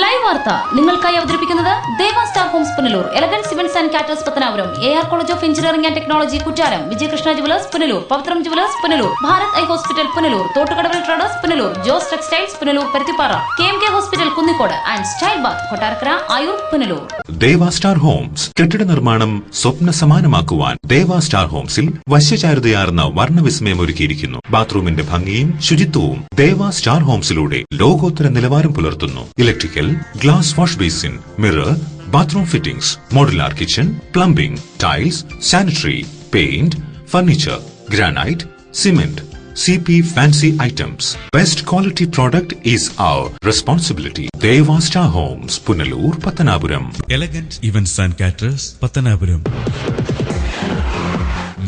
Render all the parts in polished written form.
Live വാർത്ത നിങ്ങൾക്കായി അവതരിപ്പിക്കുന്നത് Deva star homes Punalur, elegance events and caterers Pathanapuram, AR college of engineering and technology Kuttalam, Vijayakrishna jewellers Punalur, Pavithram jewellers Punalur, Bharat eye hospital Punalur, Thottukadavil traders Punalur, Jose textiles Punalur Paruthippara, KMK hospital Kunnicode and style bath Kottarakkara Ayur Punalur. Deva star homes കെട്ടിട നിർമ്മാണം സ്വപ്ന സമാനമാക്കുവാൻ ദേവ star ഹോംസിൽ വശ്യചാരുതയാർന്ന വർണ്ണവിസ്മയം ഒരുക്കിയിരിക്കുന്നു. ബാത്റൂമിന്റെ ഭംഗിയും ശുചിത്വവും ദേവ star ഹോംസിലൂടെ ലോകോത്തര നിലവാരം പുലർത്തുന്നു. Electrical, glass wash basin, mirror, bathroom fittings, modular kitchen, plumbing, tiles, sanitary, paint, furniture, granite, cement, CP fancy items. Best quality product is our responsibility. Deva Star Homes, Punalur, Pattanapuram. Elegant Events and Caterers, Pattanapuram.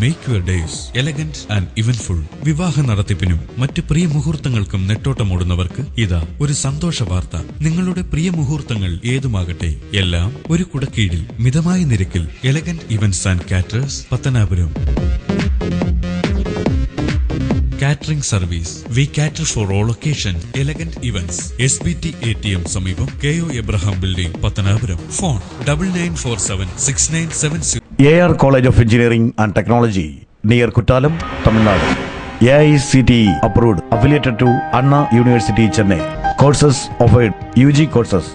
Make your days elegant and eventful. വിവാഹ നടത്തിപ്പിനും മറ്റ് പ്രിയ മുഹൂർത്തങ്ങൾക്കും നെട്ടോട്ടമോടുന്നവർക്ക് ഇതാ ഒരു സന്തോഷ വാർത്ത. നിങ്ങളുടെ പ്രിയ മുഹൂർത്തങ്ങൾ ഏതുമാകട്ടെ, എല്ലാം ഒരു കുടക്കീഴിൽ മിതമായ നിരക്കിൽ. Elegant events and caterers, Pathanapuram. Catering service. We cater for all occasions. Elegant Events, SBT ATM സമീപം, KO Abraham Building, Pathanapuram. Phone 99476970. AR College of Engineering and Technology near Kuttalam, Tamil Nadu. AICTE approved, affiliated to Anna University, Chennai. Courses offered: UG courses,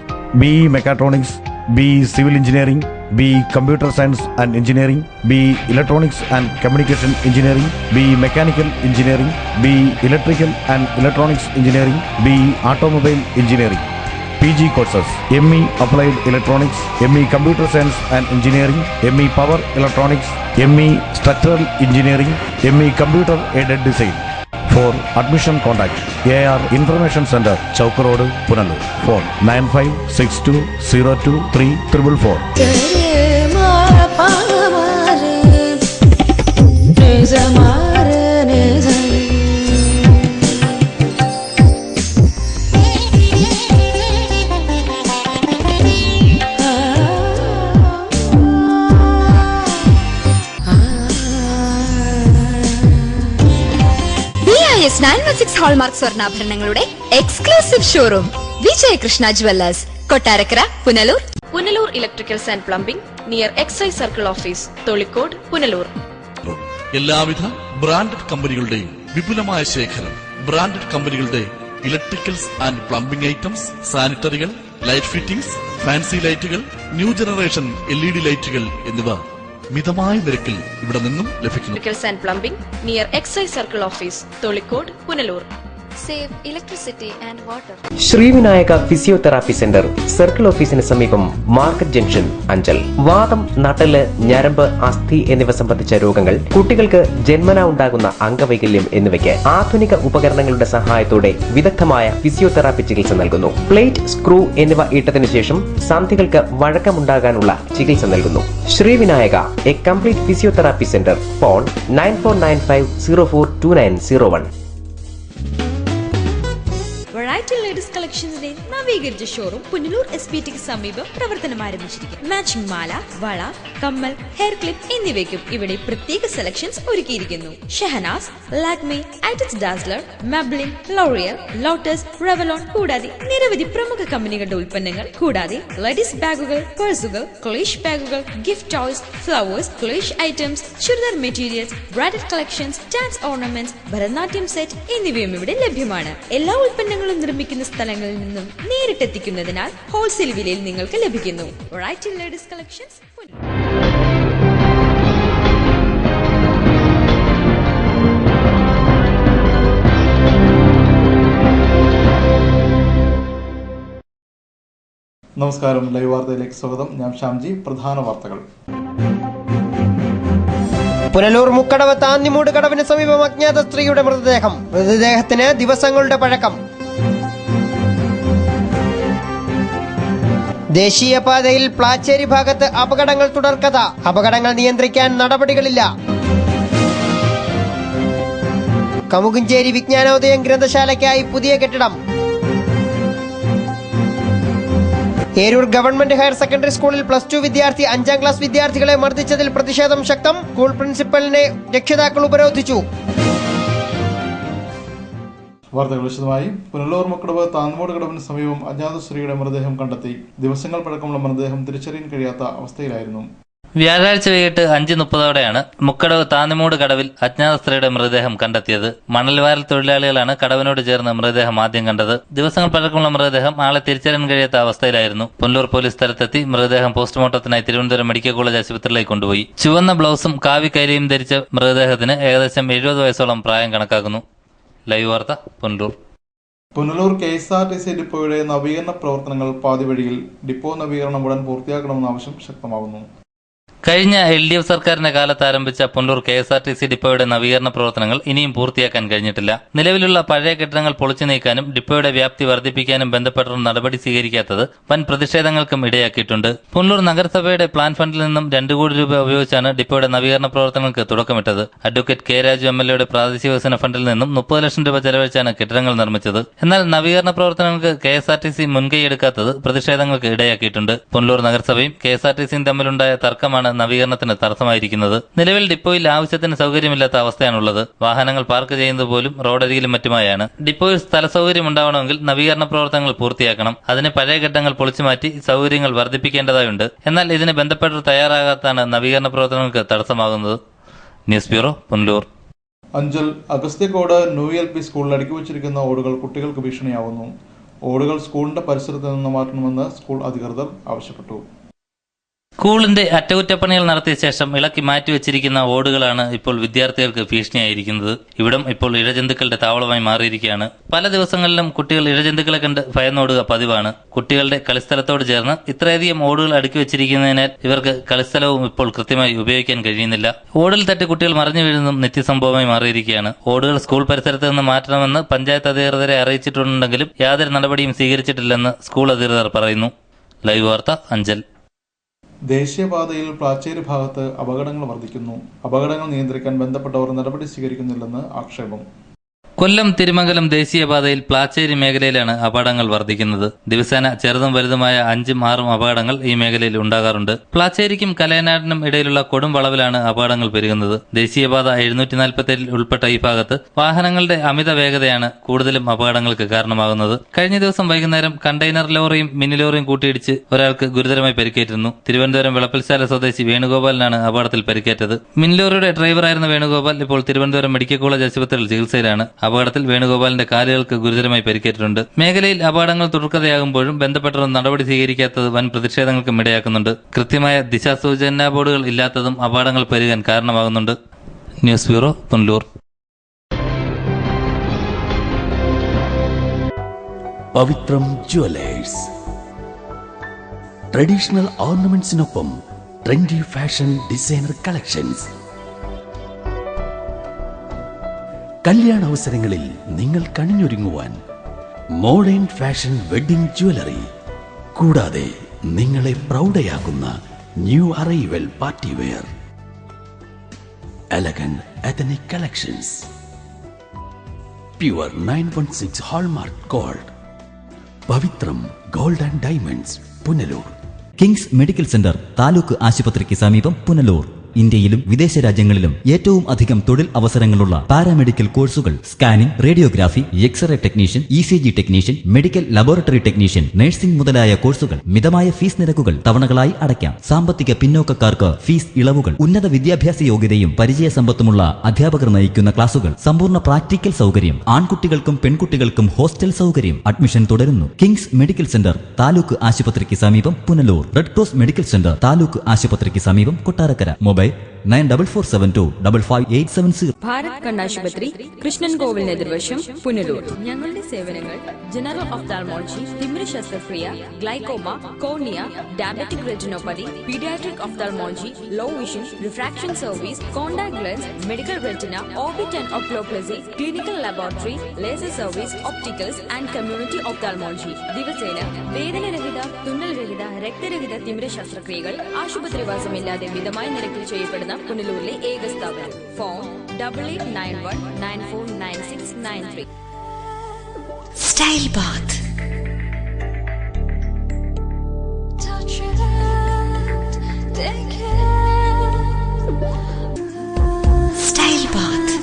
BE Mechatronics, BE Civil Engineering, BE Computer Science and Engineering, BE Electronics and Communication Engineering, BE Mechanical Engineering, BE Electrical and Electronics Engineering, BE Automobile Engineering. PG courses: ME Applied Electronics, ME Computer Science and Engineering, ME Power Electronics, ME Structural Engineering, ME Computer Aided Design. For admission contact AR Information Center, Chowk Road, Punalur. Phone 9562023444. BIS 916 hallmark സ്വർണ്ണാഭരണങ്ങളുടെ exclusive showroom Vijayakrishna jewellers, Kottarakkara, Punalur. Punalur electricals and plumbing near excise circle office, Tholikode, Punalur. എല്ലാവിധ branded കമ്പനികളുടെയും വിപുലമായ ശേഖരം. Branded കമ്പനികളുടെ electricals and plumbing items, സാനിറ്ററികൾ, light fittings, fancy ലൈറ്റുകൾ, new generation LED ലൈറ്റുകൾ എന്നിവ മിതമായ നിരക്കിൽ ഇവിടെ നിന്നും ലഭിക്കുന്നു. Electricals and plumbing near excise circle office, Tholikode, Punalur. Save electricity and water. Srivinayaka physiotherapy centre, circle ഓഫീസിന് സമീപം, മാർക്കറ്റ് ജംഗ്ഷൻ, അഞ്ചൽ. വാദം, നട്ടല്, ഞരമ്പ്, അസ്ഥി എന്നിവ സംബന്ധിച്ച രോഗങ്ങൾ, കുട്ടികൾക്ക് ജന്മനാ ഉണ്ടാകുന്ന അംഗവൈകല്യം എന്നിവയ്ക്ക് ആധുനിക ഉപകരണങ്ങളുടെ സഹായത്തോടെ വിദഗ്ധമായ ഫിസിയോതെറാപ്പി ചികിത്സ നൽകുന്നു. പ്ലേറ്റ്, സ്ക്രൂ എന്നിവ ഇട്ടതിനു ശേഷം സന്ധികൾക്ക് വഴക്കമുണ്ടാകാനുള്ള ചികിത്സ നൽകുന്നു. Srivinayaka, a complete physiotherapy centre. Phone 9495042901. Variety ladies കളക്ഷൻസിന്റെ നവീകരിച്ച ഷോറൂം പുനലൂർ SBTക്ക് സമീപം പ്രവർത്തനം ആരംഭിച്ചിരിക്കുന്നു. മാച്ചിങ് മാല, വള, കമ്മൽ, ഹെയർ ക്ലിപ്പ് എന്നിവയ്ക്കും ഇവിടെ പ്രത്യേക സെലക്ഷൻസ് ഒരുക്കിയിരിക്കുന്നു. Shahnaz, Lakme, Eyetex Dazller, Maybelline, L'Oreal, Lotus, Revlon കൂടാതെ നിരവധി പ്രമുഖ കമ്പനികളുടെ ഉൽപ്പന്നങ്ങൾ, കൂടാതെ ലേഡീസ് ബാഗുകൾ, പേഴ്സുകൾ, ക്ലേഷ് ബാഗുകൾ, ഗിഫ്റ്റ് ടോയ്സ്, ഫ്ലവേഴ്സ്, ക്ലേഷ് items, churidar materials, bridal collections, dance ornaments, Bharatanatyam set എന്നിവയും ഇവിടെ ലഭ്യമാണ്. എല്ലാ ഉൽപ്പന്നങ്ങളും നിർമ്മിക്കുന്ന സ്ഥലങ്ങളിൽ നിന്നും നേരിട്ടെത്തിക്കുന്നതിനാൽ ഹോൾസെയിൽ വിലയിൽ നിങ്ങൾക്ക് ലഭിക്കുന്നു. Variety ladies collections. നമസ്കാരം, ലൈവ് വാർത്തയിലേക്ക് സ്വാഗതം. ഞാൻ ശ്യാംജി. പ്രധാന വാർത്തകൾ. പുനലൂർ മുക്കടവ് താന്നിമൂട് കടവിന് സമീപം അജ്ഞാത സ്ത്രീയുടെ മൃതദേഹത്തിന് ദിവസങ്ങളുടെ പഴക്കം. ദേശീയപാതയിൽ പ്ലാച്ചേരി ഭാഗത്ത് അപകടങ്ങൾ തുടർക്കഥ. അപകടങ്ങൾ നിയന്ത്രിക്കാൻ നടപടികളില്ല. കമുകുഞ്ചേരി വിജ്ഞാനോദയം ഗ്രന്ഥശാലയ്ക്കായി പുതിയ കെട്ടിടം. ഏരൂർ ഗവൺമെന്റ് ഹയർ സെക്കൻഡറി സ്കൂളിൽ +2 വിദ്യാർത്ഥി 5ാം ക്ലാസ് വിദ്യാർത്ഥികളെ മർദ്ദിച്ചതിൽ പ്രതിഷേധം ശക്തം. സ്കൂൾ പ്രിൻസിപ്പലിനെ രക്ഷിതാക്കൾ ഉപരോധിച്ചു. വാർത്തകൾ വിശദമായി. പുനലൂർ മുക്കടവ് താന്മൂട് കടവിന് സമീപം അജ്ഞാത സ്ത്രീയുടെ മൃതദേഹം കണ്ടെത്തി. ദിവസങ്ങൾ പഴക്കമുള്ള മൃതദേഹം തിരിച്ചറിയാൻ കഴിയാത്ത അവസ്ഥയിലായിരുന്നു. വ്യാഴാഴ്ച വൈകിട്ട് 5:30 മുക്കടവ് താന്നിമൂട് കടവിൽ അജ്ഞാത സ്ത്രീയുടെ മൃതദേഹം കണ്ടെത്തിയത്. മണൽവാരൽ തൊഴിലാളികളാണ് കടവിനോട് ചേർന്ന് മൃതദേഹം ആദ്യം കണ്ടത്. ദിവസങ്ങൾ പഴക്കമുള്ള മൃതദേഹം ആളെ തിരിച്ചറിയാൻ കഴിയാത്ത അവസ്ഥയിലായിരുന്നു. പുനലൂർ പോലീസ് സ്ഥലത്തെത്തി മൃതദേഹം പോസ്റ്റ്മോർട്ടത്തിനായി തിരുവനന്തപുരം മെഡിക്കൽ കോളേജ് ആശുപത്രിയിലേക്ക് കൊണ്ടുപോയി. ചുവന്ന ബ്ലൗസും കാവിക്കൈലിയും ധരിച്ച മൃതദേഹത്തിന് ഏകദേശം 70 വയസ്സോളം പ്രായം കണക്കാക്കുന്നു. ലൈവ് വാർത്ത പുനലൂർ. പുനലൂർ KSRTC ഡിപ്പോയുടെ നവീകരണ പ്രവർത്തനങ്ങൾ പാതിവഴിയിൽ. ഡിപ്പോ നവീകരണം ഉടൻ പൂർത്തിയാക്കണമെന്ന ആവശ്യം ശക്തമാകുന്നു. കഴിഞ്ഞ LDF സർക്കാരിന്റെ കാലത്ത് ആരംഭിച്ച പുനലൂർ KSRTC ഡിപ്പോയുടെ നവീകരണ പ്രവർത്തനങ്ങൾ ഇനിയും പൂർത്തിയാക്കാൻ കഴിഞ്ഞിട്ടില്ല. നിലവിലുള്ള പഴയ കെട്ടിടങ്ങൾ പൊളിച്ചു നീക്കാനും ഡിപ്പോയുടെ വ്യാപ്തി വർദ്ധിപ്പിക്കാനും ബന്ധപ്പെട്ട നടപടി സ്വീകരിക്കാത്തത് വൻ പ്രതിഷേധങ്ങൾക്കും ഇടയാക്കിയിട്ടുണ്ട്. പുനലൂർ നഗരസഭയുടെ പ്ലാൻ ഫണ്ടിൽ നിന്നും 2 കോടി രൂപ ഉപയോഗിച്ചാണ് ഡിപ്പോയുടെ നവീകരണ പ്രവർത്തനങ്ങൾക്ക് തുടക്കമിട്ടത്. Advocate K. രാജു MLAയുടെ പ്രാദേശിക വികസന ഫണ്ടിൽ നിന്നും 30 ലക്ഷം രൂപ ചെലവഴിച്ചാണ് കെട്ടിടങ്ങൾ നിർമ്മിച്ചത്. എന്നാൽ നവീകരണ പ്രവർത്തനങ്ങൾക്ക് KSRTC മുൻകൈയെടുക്കാത്തത് പ്രതിഷേധങ്ങൾക്ക് ഇടയാക്കിയിട്ടുണ്ട്. പുനലൂർ നഗരസഭയും KSRTCയും തമ്മിലുണ്ടായ തർക്കമാണ് നവീകരണത്തിന് തടസ്സമായിരിക്കുന്നത്. നിലവിൽ ഡിപ്പോയിൽ ആവശ്യത്തിന് സൗകര്യമില്ലാത്ത അവസ്ഥയാണുള്ളത്. വാഹനങ്ങൾ പാർക്ക് ചെയ്യുന്നത് പോലും റോഡരികിലും മറ്റുമായാണ്. ഡിപ്പോയിൽ സ്ഥല സൗകര്യം ഉണ്ടാവണമെങ്കിൽ നവീകരണ പ്രവർത്തനങ്ങൾ പൂർത്തിയാക്കണം. അതിന് പഴയ കെട്ടിടങ്ങൾ പൊളിച്ചുമാറ്റി സൗകര്യങ്ങൾ വർദ്ധിപ്പിക്കേണ്ടതായുണ്ട്. എന്നാൽ ഇതിന് ബന്ധപ്പെട്ടവർ തയ്യാറാകാത്താണ് നവീകരണ പ്രവർത്തനങ്ങൾക്ക് തടസ്സമാകുന്നത്. News bureau, Punalur. Anchal Agasthyakode new LP സ്കൂളിൽ അടുക്കി വച്ചിരിക്കുന്ന ഓടുകൾ കുട്ടികൾക്ക് ഭീഷണിയാവുന്നു. ഓടുകൾ സ്കൂളിന്റെ പരിസരത്ത് നിന്ന് മാറ്റണമെന്ന് സ്കൂൾ അധികൃതർ ആവശ്യപ്പെട്ടു. സ്കൂളിന്റെ അറ്റകുറ്റപ്പണികൾ നടത്തിയ ശേഷം ഇളക്കി മാറ്റിവെച്ചിരിക്കുന്ന ഓടുകളാണ് ഇപ്പോൾ വിദ്യാർത്ഥികൾക്ക് ഭീഷണിയായിരിക്കുന്നത്. ഇവിടം ഇപ്പോൾ ഇഴജന്തുക്കളുടെ താവളമായി മാറിയിരിക്കുകയാണ്. പല ദിവസങ്ങളിലും കുട്ടികൾ ഇഴജന്തുക്കളെ കണ്ട് ഭയന്നോടുക പതിവാണ്. കുട്ടികളുടെ കളിസ്ഥലത്തോട് ചേർന്ന് ഇത്രയധികം ഓടുകൾ അടുക്കി വെച്ചിരിക്കുന്നതിനാൽ ഇവർക്ക് കളിസ്ഥലവും ഇപ്പോൾ കൃത്യമായി ഉപയോഗിക്കാൻ കഴിയുന്നില്ല. ഓടിൽ തട്ടി കുട്ടികൾ മറിഞ്ഞു വീഴുന്നതും നിത്യസംഭവമായി മാറിയിരിക്കുകയാണ്. ഓടുകൾ സ്കൂൾ പരിസരത്ത് നിന്ന് മാറ്റണമെന്ന് പഞ്ചായത്ത് അധികൃതരെ അറിയിച്ചിട്ടുണ്ടെങ്കിലും യാതൊരു നടപടിയും സ്വീകരിച്ചിട്ടില്ലെന്ന് സ്കൂൾ അധികൃതർ പറയുന്നു. ലൈവ് വാർത്ത, അഞ്ചൽ. ദേശീയപാതയിൽ പ്ലാച്ചേരി ഭാഗത്ത് അപകടങ്ങൾ വർദ്ധിക്കുന്നു. അപകടങ്ങൾ നിയന്ത്രിക്കാൻ ബന്ധപ്പെട്ടവർ നടപടി സ്വീകരിക്കുന്നില്ലെന്ന് ആക്ഷേപം. കൊല്ലം തിരുമംഗലം ദേശീയപാതയിൽ പ്ലാച്ചേരി മേഖലയിലാണ് അപകടങ്ങൾ വർദ്ധിക്കുന്നത്. ദിവസേന ചെറുതും വലുതുമായ 5ഉം 6ഉം അപകടങ്ങൾ ഈ മേഖലയിൽ ഉണ്ടാകാറുണ്ട്. പ്ലാച്ചേരിക്കും കലയനാടിനും ഇടയിലുള്ള കൊടും വളവിലാണ് അപകടങ്ങൾ പെരുകുന്നത്. ദേശീയപാത 747 ഉൾപ്പെട്ട ഈ ഭാഗത്ത് വാഹനങ്ങളുടെ അമിത വേഗതയാണ് കൂടുതലും അപകടങ്ങൾക്ക് കാരണമാകുന്നത്. കഴിഞ്ഞ ദിവസം വൈകുന്നേരം കണ്ടെയ്നർ ലോറിയും മിനി ലോറിയും കൂട്ടിയിടിച്ച് ഒരാൾക്ക് ഗുരുതരമായി പരിക്കേറ്റിരുന്നു. തിരുവനന്തപുരം വിളപ്പിൽശാല സ്വദേശി വേണുഗോപാലിനാണ് അപകടത്തിൽ പരിക്കേറ്റത്. മിനി ലോറിയുടെ ഡ്രൈവറായിരുന്ന വേണുഗോപാൽ ഇപ്പോൾ തിരുവനന്തപുരം മെഡിക്കൽ കോളേജ് ആശുപത്രിയിൽ ചികിത്സയിലാണ്. അപകടത്തിൽ വേണുഗോപാലിന്റെ കാലുകൾക്ക് ഗുരുതരമായി പരിക്കേറ്റിട്ടുണ്ട്. മേഖലയിൽ അപകടങ്ങൾ തുടർക്കഥയാകുമ്പോഴും ബന്ധപ്പെട്ടവർ നടപടി സ്വീകരിക്കാത്തത് വൻ പ്രതിഷേധങ്ങൾക്കും ഇടയാക്കുന്നുണ്ട്. കൃത്യമായ ദിശാസൂചനാ ബോർഡുകൾ ഇല്ലാത്തതും അപകടങ്ങൾ പെരുകാൻ കാരണമാകുന്നുണ്ട്. News bureau, Punalur. Pavithram jewellers. Traditional ഓർണമെന്റ്സിനൊപ്പം ട്രെൻഡി ഫാഷൻ ഡിസൈനർ കളക്ഷൻസ്. കല്യാണ അവസരങ്ങളിൽ നിങ്ങൾ കണിഞ്ഞൊരുങ്ങുവാൻ മോഡേൺ ഫാഷൻ വെഡിംഗ് ജ്വല്ലറി, കൂടാതെ നിങ്ങളെ പ്രൗഢയാക്കുന്ന new arrival party wear, elegant ethnic collections, pure 916 hallmark gold. Pavithram gold and diamonds, Punalur. Kings medical centre, taluk ആശുപത്രിക്ക് സമീപം, പുനലൂർ. ഇന്ത്യയിലും വിദേശ രാജ്യങ്ങളിലും ഏറ്റവും അധികം തൊഴിൽ അവസരങ്ങളുള്ള പാരാമെഡിക്കൽ കോഴ്സുകൾ, scanning, radiography, x-ray technician, ECG technician, medical laboratory technician, nursing മുതലായ കോഴ്സുകൾ. മിതമായ ഫീസ് നിരക്കുകൾ തവണകളായി അടയ്ക്കാം. സാമ്പത്തിക പിന്നോക്കക്കാർക്ക് ഫീസ് ഇളവുകൾ. ഉന്നത വിദ്യാഭ്യാസ യോഗ്യതയും പരിചയസമ്പത്തുമുള്ള അധ്യാപകർ നയിക്കുന്ന ക്ലാസുകൾ. സമ്പൂർണ്ണ പ്രാക്ടിക്കൽ സൗകര്യം. ആൺകുട്ടികൾക്കും പെൺകുട്ടികൾക്കും ഹോസ്റ്റൽ സൗകര്യം. അഡ്മിഷൻ തുടരുന്നു. കിങ്സ് മെഡിക്കൽ സെന്റർ, താലൂക്ക് ആശുപത്രിക്ക് സമീപം, Punalur. Red cross medical centre, taluk ആശുപത്രിക്ക് സമീപം, കൊട്ടാരക്കര. മൊബൈൽ 9442558870. ഭാരത് കണ്ണാശുപത്രി, കൃഷ്ണൻ കോവിലിന് എതിർവശം, പുനലൂർ. ഞങ്ങളുടെ സേവനങ്ങൾ ജനറൽ ഒഫ്താൽമോളജി, തിമിര ശസ്ത്രക്രിയ, glaucoma, cornea, diabetic retinopathy, paediatric ophthalmology, low vision, refraction service, contact lens, medical retina, orbit and oculoplasty, clinical laboratory, laser service, opticals and community ophthalmology. ദിവസേന വേദനരഹിത, തുന്നൽരഹിത, രക്തരഹിത തിമിര ശസ്ത്രക്രിയകൾ ആശുപത്രിവാസമില്ലാതെ മിതമായ നിരക്കിൽ ചെയ്യപ്പെടുന്ന പുനലൂരിലെ ഏക സ്ഥാപനം. Phone 8891949693. Style bath. Style bath.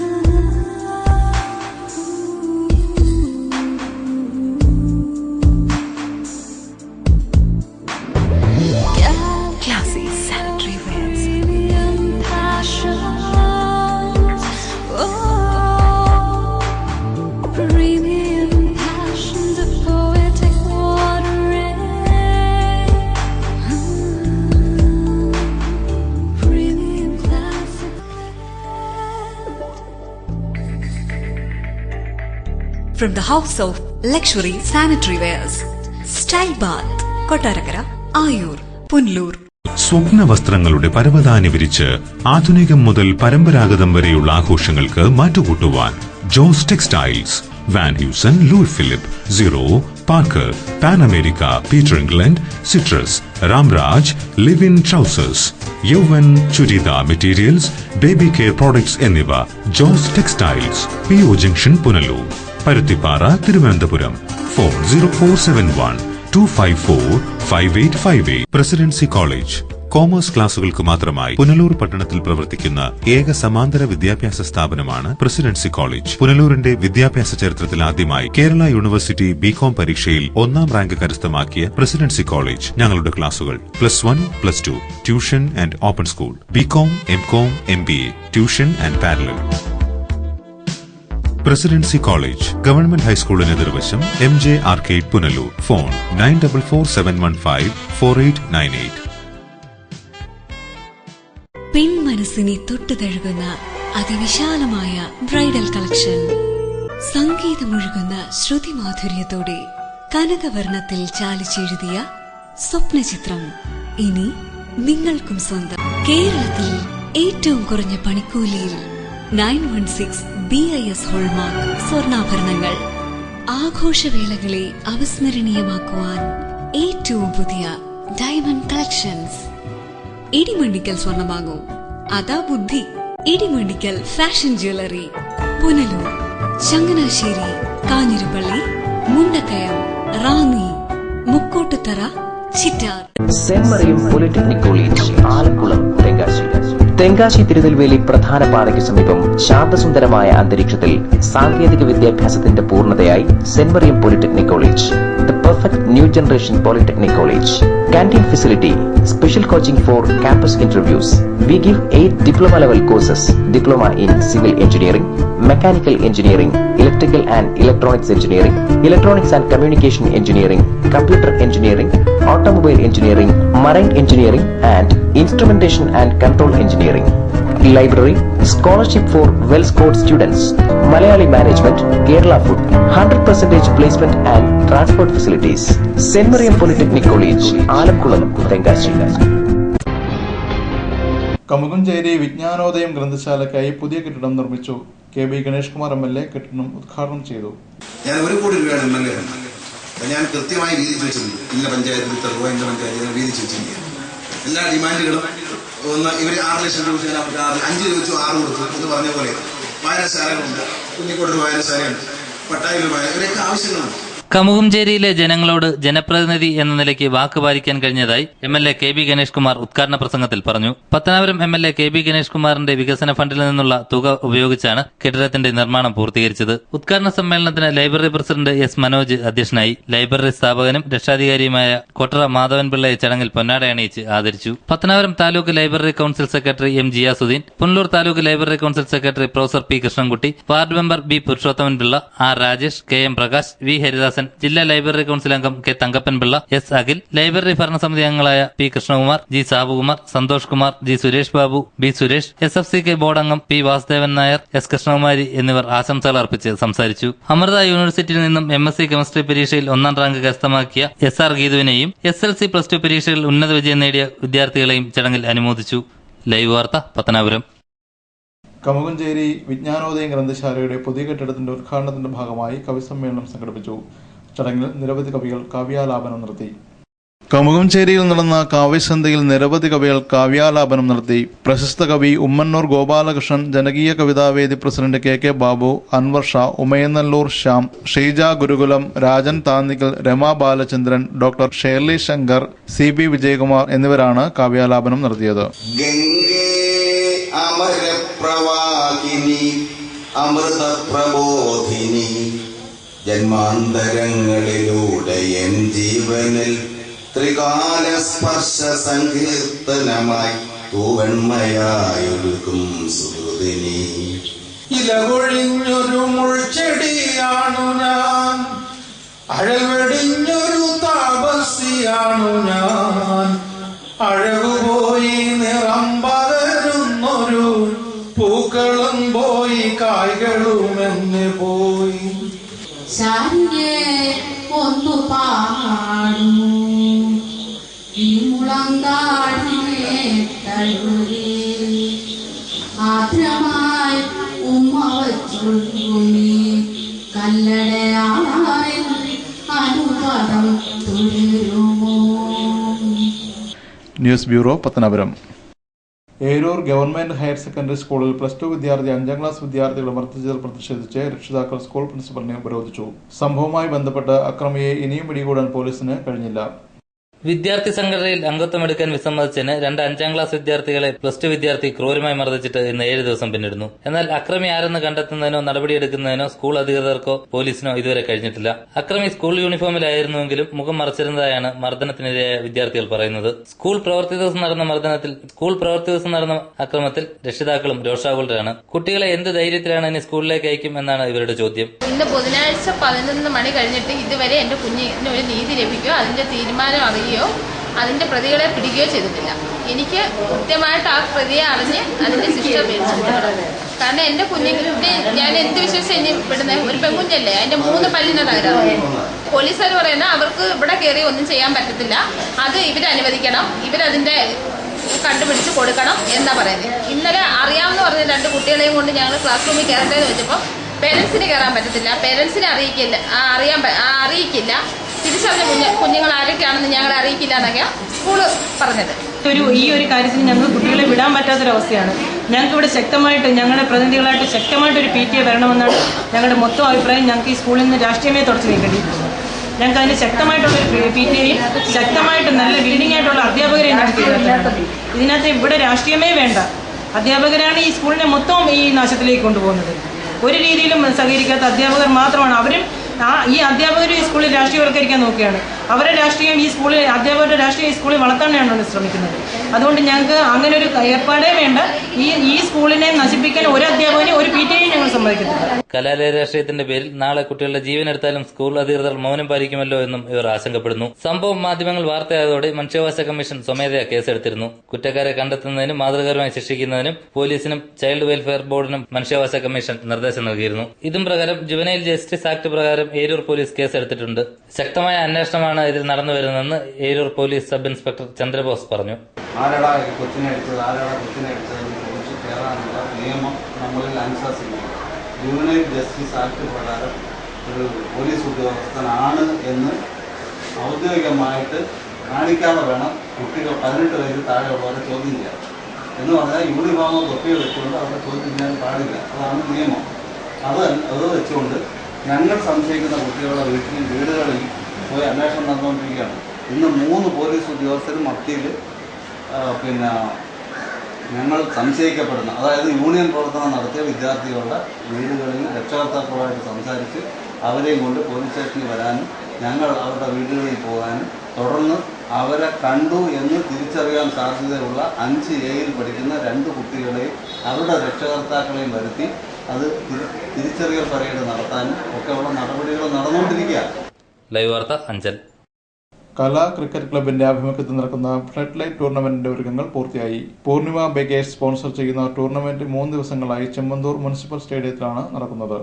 from the house of luxury sanitary wares. Style Bath, Kottarakara, Ayur, Punnur. സ്വപ്ന വസ്ത്രങ്ങളുടെ പരവതാനി വിരിച്ച് ആധുനികം മുതൽ പരമ്പരാഗതം വരെയുള്ള ആഘോഷങ്ങൾക്ക് മാറ്റുകൂട്ടുവാൻ Jose Textiles, Van Heusen, Louis Philippe, Zero, Parker, Pan America, Peter England, Citrus, Ramraj, Livin trousers, Yauvan churidar materials, baby care products എന്നിവ. Jose Textiles, PO junction, Punalur. Paruthippara, Thiruvananthapuram. Phone 0471-254-5858. Presidency College commerce ക്ലാസുകൾക്ക് മാത്രമായി പുനലൂർ പട്ടണത്തിൽ പ്രവർത്തിക്കുന്ന ഏക സമാന്തര വിദ്യാഭ്യാസ സ്ഥാപനമാണ് പ്രസിഡൻസി കോളേജ്. പുനലൂരിന്റെ വിദ്യാഭ്യാസ ചരിത്രത്തിൽ ആദ്യമായി കേരള യൂണിവേഴ്സിറ്റി BCom പരീക്ഷയിൽ 1ാം റാങ്ക് കരസ്ഥമാക്കിയ പ്രസിഡൻസി കോളേജ്. ഞങ്ങളുടെ ക്ലാസുകൾ +1, +2, tuition and open school, BCom, MCom, MBA, tuition and parallel. Presidency College government ഹൈസ്കൂളിന് എതിർവശം, MJ ആർക്കേഡ്, പുനലൂർ. ഫോൺ 9447154898. പെൺമനസ്സിനെ തൊട്ടു തഴുകുന്ന അതിവിശാലമായ ബ്രൈഡൽ കളക്ഷൻ. സംഗീതമൊഴുകുന്ന ശ്രുതിമാധുര്യത്തോടെ കനകവർണ്ണത്തിൽ ചാലിച്ചെഴുതിയ സ്വപ്നചിത്രം ഇനി നിങ്ങൾക്കും സ്വന്തം. കേരളത്തിൽ ഏറ്റവും കുറഞ്ഞ പണിക്കൂലിയിൽ 916 BIS ഹോൾമാർക്ക് സ്വർണ്ണാഭരണങ്ങൾ. ആഘോഷവേളകളെ അവിസ്മരണീയമാക്കുവാൻ ഏറ്റവും പുതിയ ഡയമണ്ട് കളക്ഷൻസ്. ഇടിമണ്ണിക്കൽ സ്വർണം വാങ്ങൂ, അതാ ബുദ്ധി. Idimannickal fashion jewellery, Punalur, Changanassery, Kanjirappally, Mundakayam, Ranni, Mukkottuthara, Chittar. Saint Mariam polytechnic college, Alakulam, Tenkasi. Tenkasi Tirunelveli പ്രധാന പാതയ്ക്ക് സമീപം ശാന്തസുന്ദരമായ അന്തരീക്ഷത്തിൽ സാങ്കേതിക വിദ്യാഭ്യാസത്തിന്റെ പൂർണ്ണതയായി Saint Mariam polytechnic college, the perfect new generation polytechnic college. Canteen facility, special coaching for campus interviews. We give 8 diploma level courses: diploma in civil engineering, mechanical engineering, electrical and electronics engineering, electronics and communication engineering, computer engineering, automobile engineering, marine engineering and instrumentation and control engineering. Library, scholarship for well-scored students, Malayali management, Kerala food, 100% placement and transport facilities. St. Mariam Polytechnic College, Alakkulam, Tengashi. കമുകഞ്ചേരി വിജ്ഞാനോദയം ഗ്രന്ഥശാലയ്ക്കായി പുതിയ കെട്ടിടം നിർമ്മിച്ചു. KB Ganesh Kumar MLA കെട്ടിടം ഉദ്ഘാടനം ചെയ്തു. ഞാൻ 1 കോടി രൂപയാണ് MLA. ഞാൻ കൃത്യമായി വീതിച്ചു വെച്ചിട്ടുണ്ട്. ഇന്ന പഞ്ചായത്തിൽ ഇത്ര രൂപ, ഇന്ന പഞ്ചായത്തിൽ വീതിച്ചു വെച്ചിട്ടുണ്ട്. എല്ലാ ഡിമാൻഡുകളും ഒന്ന് ഇവർ 6 ലക്ഷം രൂപ, അവർക്ക് 5 രൂപ വെച്ചു 6 കൊടുത്തു എന്ന് പറഞ്ഞ പോലെ വായനശാലകളുണ്ട്, കുഞ്ഞിക്കോട്ടൊരു വായനശാലയുണ്ട്, പട്ടായിലൊരു ഇവരൊക്കെ ആവശ്യങ്ങളുണ്ട്. കമുകഞ്ചേരിയിലെ ജനങ്ങളോട് ജനപ്രതിനിധി എന്ന നിലയ്ക്ക് വാക്ക് പാലിക്കാൻ കഴിഞ്ഞതായി MLA KB ഗണേഷ് കുമാർ ഉദ്ഘാടന പ്രസംഗത്തിൽ പറഞ്ഞു. പത്തനാപുരം MLA KB ഗണേഷ് കുമാറിന്റെ വികസന ഫണ്ടിൽ നിന്നുള്ള തുക ഉപയോഗിച്ചാണ് കെട്ടിടത്തിന്റെ നിർമ്മാണം പൂർത്തീകരിച്ചത്. ഉദ്ഘാടന സമ്മേളനത്തിന് ലൈബ്രറി പ്രസിഡന്റ് S മനോജ് അധ്യക്ഷനായി. ലൈബ്രറി സ്ഥാപകനും രക്ഷാധികാരിയുമായ കൊട്ടറ മാധവൻ പിള്ളയെ ചടങ്ങിൽ പൊന്നാട അണിയിച്ച് ആദരിച്ചു. Pathanapuram taluk library council secretary M Jiyasudeen, Punalur taluk library council secretary professor P Krishnankutty, ward member B Purushothaman Pillai, R Rajesh, KM Prakash, V Haridasan, ജില്ലാ ലൈബ്രറി കൌൺസിൽ അംഗം K Thankappan Pillai, S Akhil, library ഭരണസമിതി അംഗങ്ങളായ P Krishnakumar, G Sabukumar, Santhosh Kumar, G Suresh Babu, B Suresh, SFCK board അംഗം P വാസുദേവൻ നായർ, S കൃഷ്ണകുമാരി എന്നിവർ ആശംസകൾ അർപ്പിച്ച് സംസാരിച്ചു. അമൃത യൂണിവേഴ്സിറ്റിയിൽ നിന്നും MSc കെമിസ്ട്രി പരീക്ഷയിൽ 1ാം റാങ്ക് കരസ്ഥമാക്കിയ SR ഗീതുവിനെയും SLC +2 പരീക്ഷയിൽ ഉന്നത വിജയം നേടിയ വിദ്യാർത്ഥികളെയും ചടങ്ങിൽ അനുമോദിച്ചു. ലൈവ് വാർത്ത, പത്തനാപുരം. കമുകഞ്ചേരി വിജ്ഞാനോദയം ഗ്രന്ഥശാലയുടെ പുതിയ കെട്ടിടത്തിന്റെ ഉദ്ഘാടനത്തിന്റെ ഭാഗമായി കവിസമ്മേളനം സംഘടിപ്പിച്ചു. ചടങ്ങിൽ നിരവധി കവികൾ കാവ്യാലാപനം നടത്തി. കമുകഞ്ചേരിയിൽ നടന്ന കാവ്യസന്ധ്യയിൽ നിരവധി കവികൾ കാവ്യാലാപനം നടത്തി. പ്രശസ്ത കവി ഉമ്മന്നൂർ ഗോപാലകൃഷ്ണൻ, ജനകീയ കവിതാവേദി പ്രസിഡന്റ് KK ബാബു, അൻവർ ഷാ, ഉമയനല്ലൂർ ശ്യാം, ഷീജ ഗുരുകുലം, രാജൻ താന്നിക്കൽ, രമാ ബാലചന്ദ്രൻ, ഡോക്ടർ ഷേർലി ശങ്കർ, CB വിജയകുമാർ എന്നിവരാണ് കാവ്യാലാപനം നടത്തിയത്. അമരപ്രവാഹിനി അമൃതപ്രബോധിനി ജന്മാന്തരങ്ങളിലൂടെ എൻ ജീവനിൽ ത്രികാല സ്പർശ സങ്കീർത്തനമായി തൂവെണ്മയായൊഴുകും സുഹൃതിനി. ഇലകൊഴിഞ്ഞൊരു മുൾച്ചെടിയാണു ഞാൻ, അഴവെടിഞ്ഞൊരു താപസിയാണു ഞാൻ, അഴകുപോയി നിറം പകരുന്നൊരു പൂക്കളും പോയി കായ്കളുമെന്ന് പോയി. ആദ്യമായി ഉമ്മ വച്ചുകൊടുക്കുമീ കല്ലടയാളായി അനുപദം തുടരുമോ. News bureau, Pathanapuram. Eroor government higher secondary സ്കൂളിൽ +2 വിദ്യാർത്ഥി 5ാം ക്ലാസ് വിദ്യാർത്ഥികളെ മർദ്ദിച്ചതിൽ പ്രതിഷേധിച്ച് രക്ഷിതാക്കൾ സ്കൂൾ പ്രിൻസിപ്പലിനെ ഉപരോധിച്ചു. സംഭവവുമായി ബന്ധപ്പെട്ട് അക്രമിയെ ഇനിയും പിടികൂടാൻ പോലീസിന് കഴിഞ്ഞില്ല. വിദ്യാർത്ഥി സംഘടനയിൽ അംഗത്വമെടുക്കാൻ വിസമ്മതിച്ചതിന് 2 5ാം ക്ലാസ് വിദ്യാർത്ഥികളെ +2 വിദ്യാർത്ഥി ക്രൂരമായി മർദ്ദിച്ചിട്ട് ഇന്ന് 7 ദിവസം പിന്നിടുന്നു. എന്നാൽ അക്രമി ആരെന്ന് കണ്ടെത്തുന്നതിനോ നടപടിയെടുക്കുന്നതിനോ സ്കൂൾ അധികൃതർക്കോ പോലീസിനോ ഇതുവരെ കഴിഞ്ഞിട്ടില്ല. അക്രമി സ്കൂൾ യൂണിഫോമിലായിരുന്നുവെങ്കിലും മുഖം മറച്ചിരുന്നതായാണ് മർദ്ദനത്തിനിരയായ വിദ്യാർത്ഥികൾ പറയുന്നത്. സ്കൂൾ പ്രവൃത്തി ദിവസം നടന്ന അക്രമത്തിൽ രക്ഷിതാക്കളും രോഷാകുലരാണ്. കുട്ടികളെ എന്ത് ധൈര്യത്തിലാണ് ഇനി സ്കൂളിലേക്ക് അയക്കും എന്നാണ് ഇവരുടെ ചോദ്യം. ഇന്ന് ബുധനാഴ്ച 11 മണി കഴിഞ്ഞിട്ട് ഇതുവരെ എന്റെ കുഞ്ഞിന് ഒരു നീതി ലഭിക്കുകയോ അതിന്റെ തീരുമാനം അറിയുകയോ അതിന്റെ പ്രതികളെ പിടിക്കുകയോ ചെയ്തിട്ടില്ല. എനിക്ക് കൃത്യമായിട്ട് ആ പ്രതിയെ അറിഞ്ഞ് അതിന്റെ ശിക്ഷ മേടിച്ചിട്ടുണ്ട്. കാരണം എന്റെ കുഞ്ഞിനെ ഞാൻ എന്ത് വിശ്വസിച്ച് ഇനി വിടുന്നത്? ഒരു പെൺകുഞ്ഞല്ലേ, അതിന്റെ 3 പല്ലിന് തകരാറ്. പോലീസുകാർ പറയുന്നത് അവർക്ക് ഇവിടെ കയറി ഒന്നും ചെയ്യാൻ പറ്റത്തില്ല, അത് ഇവരനുവദിക്കണം, ഇവരതിന്റെ കണ്ടുപിടിച്ച് കൊടുക്കണം എന്നാ പറയുന്നത്. ഇന്നലെ അറിയാമെന്ന് പറഞ്ഞ 2 കുട്ടികളെയും കൊണ്ട് ഞങ്ങൾ ക്ലാസ് റൂമിൽ കയറട്ടെ എന്ന് വെച്ചപ്പോൾ പേരൻസിന് കയറാൻ പറ്റത്തില്ല, പേരൻസിനെ അറിയിക്കില്ല, തിരിച്ചറിഞ്ഞ കുഞ്ഞുങ്ങൾ ആരൊക്കെയാണെന്ന് ഞങ്ങളെ അറിയിക്കില്ല എന്നൊക്കെയാണ് സ്കൂള് പറഞ്ഞത്. ഈ ഒരു കാര്യത്തിന് ഞങ്ങൾ കുട്ടികളെ വിടാൻ പറ്റാത്തൊരവസ്ഥയാണ്. ഞങ്ങൾക്ക് ഇവിടെ ശക്തമായിട്ട് ഞങ്ങളുടെ പ്രതിനിധികളായിട്ട് ശക്തമായിട്ട് ഒരു PTA വരണമെന്നാണ് ഞങ്ങളുടെ മൊത്തം അഭിപ്രായം. ഞങ്ങൾക്ക് ഈ സ്കൂളിൽ നിന്ന് രാഷ്ട്രീയമേ തുടച്ചു നീക്കേണ്ടിയിട്ടുണ്ട്. ഞങ്ങൾക്ക് അതിന് ശക്തമായിട്ടുള്ള ഒരു PTA-യും ശക്തമായിട്ട് നല്ല ബിൽഡിംഗ് ആയിട്ടുള്ള അധ്യാപകരെയും ഞങ്ങൾക്ക് ഇതിനകത്ത് ഇവിടെ രാഷ്ട്രീയമേ വേണ്ട. അധ്യാപകരാണ് ഈ സ്കൂളിനെ മൊത്തം ഈ നാശത്തിലേക്ക് കൊണ്ടുപോകുന്നത്. ഒരു രീതിയിലും സഹകരിക്കാത്ത അധ്യാപകർ മാത്രമാണ്. അവരും ഈ അധ്യാപകർ ഈ സ്കൂളിൽ രാഷ്ട്രീയവൽക്കരിക്കാൻ നോക്കുകയാണ്. അവരുടെ രാഷ്ട്രീയം ഈ സ്കൂളിൽ, അധ്യാപകരുടെ രാഷ്ട്രീയം ഈ സ്കൂളിൽ വളർത്താനാണ് ശ്രമിക്കുന്നത്. അതുകൊണ്ട് ഞങ്ങൾക്ക് അങ്ങനെ ഒരു ഏർപ്പാടേ വേണ്ട. ഈ സ്കൂളിനെ നശിപ്പിക്കാൻ ഒരു അധ്യാപകനെ ഒരു PTA-യും ഞങ്ങൾ സമ്മതിക്കത്തില്ല. കലാലയ രാഷ്ട്രീയത്തിന്റെ പേരിൽ നാളെ കുട്ടികളുടെ ജീവനെടുത്താലും സ്കൂൾ അധികൃതർ മൗനം പാലിക്കുമല്ലോ എന്നും ഇവർ ആശങ്കപ്പെടുന്നു. സംഭവം മാധ്യമങ്ങൾ വാർത്തയായതോടെ മനുഷ്യാവകാശ കമ്മീഷൻ സ്വമേധയാ കേസെടുത്തിരുന്നു. കുറ്റക്കാരെ കണ്ടെത്തുന്നതിനും മാതൃകാപരമായി ശിക്ഷിക്കുന്നതിനും പോലീസിനും ചൈൽഡ് വെൽഫെയർ ബോർഡിനും മനുഷ്യാവകാശ കമ്മീഷൻ നിർദ്ദേശം നൽകിയിരുന്നു. ഇതും പ്രകാരം ജുവനൈൽ ജസ്റ്റിസ് ആക്ട് പ്രകാരം ഏരൂർ പോലീസ് കേസെടുത്തിട്ടുണ്ട്. ശക്തമായ അന്വേഷണമാണ് ഇതിൽ നടന്നു വരുന്നതെന്ന് Eroor police sub inspector Chandrabose പറഞ്ഞു. ആരാടാ കൊച്ചിനെ അടിച്ചതെന്ന് ചോദിച്ച് കയറാനുള്ള നിയമം നമ്മളിൽ അനുശാസിക്കുന്നു. ജുവനൈൽ ജസ്റ്റിസ് ആക്ട് പ്രകാരം ഒരു പോലീസ് ഉദ്യോഗസ്ഥനാണ് എന്ന് ഔദ്യോഗികമായിട്ട് കാണിക്കാതെ വേണം കുട്ടികൾ 18 വയസ്സിൽ താഴെയുള്ളവരെ ചോദ്യം ചെയ്യാം. എന്ന് പറഞ്ഞാൽ യൂണിഫോമോ തൊപ്പിയോ വെച്ചുകൊണ്ട് അവരെ ചോദ്യം ചെയ്യാൻ പാടില്ല. അതാണ് നിയമം. അത് വെച്ചുകൊണ്ട് ഞങ്ങൾ സംശയിക്കുന്ന കുട്ടികളുടെ വീടുകളിൽ പോയി അന്വേഷണം നടന്നുകൊണ്ടിരിക്കുകയാണ്. ഇന്ന് 3 പോലീസ് ഉദ്യോഗസ്ഥരും മത്തിയിൽ ഞങ്ങൾ സംശയിക്കപ്പെടുന്ന, അതായത് യൂണിയൻ പ്രവർത്തനം നടത്തിയ വിദ്യാർത്ഥികളുടെ വീടുകളിൽ രക്ഷകർത്താക്കളുമായിട്ട് സംസാരിച്ച് അവരെയും കൊണ്ട് പോലീസ് സ്റ്റേഷനിൽ വരാനും ഞങ്ങൾ അവരുടെ വീടുകളിൽ പോകാനും തുടർന്ന് അവരെ കണ്ടു എന്ന് തിരിച്ചറിയാൻ സാധ്യതയുള്ള 5A-യിൽ പഠിക്കുന്ന 2 കുട്ടികളെയും അവരുടെ രക്ഷകർത്താക്കളെയും വരുത്തി അത് തിരിച്ചറിയൽ പരേഡ് നടത്താനും ഒക്കെയുള്ള നടപടികൾ നടന്നുകൊണ്ടിരിക്കുക. ലൈവ് വാർത്ത അഞ്ചൽ. കലാ ക്രിക്കറ്റ് ക്ലബിന്റെ ആഭിമുഖ്യത്തിൽ നടക്കുന്ന ഫ്ലഡ് ലൈറ്റ് ടൂർണമെന്റിന്റെ ഒരുക്കങ്ങൾ പൂർത്തിയായി. പൂർണിമ ബേക്കേഴ്സ് സ്പോൺസർ ചെയ്യുന്ന ടൂർണമെന്റ് 3 ദിവസങ്ങളായി ചെമ്മന്തൂർ മുനിസിപ്പൽ സ്റ്റേഡിയത്തിലാണ് നടക്കുന്നത്.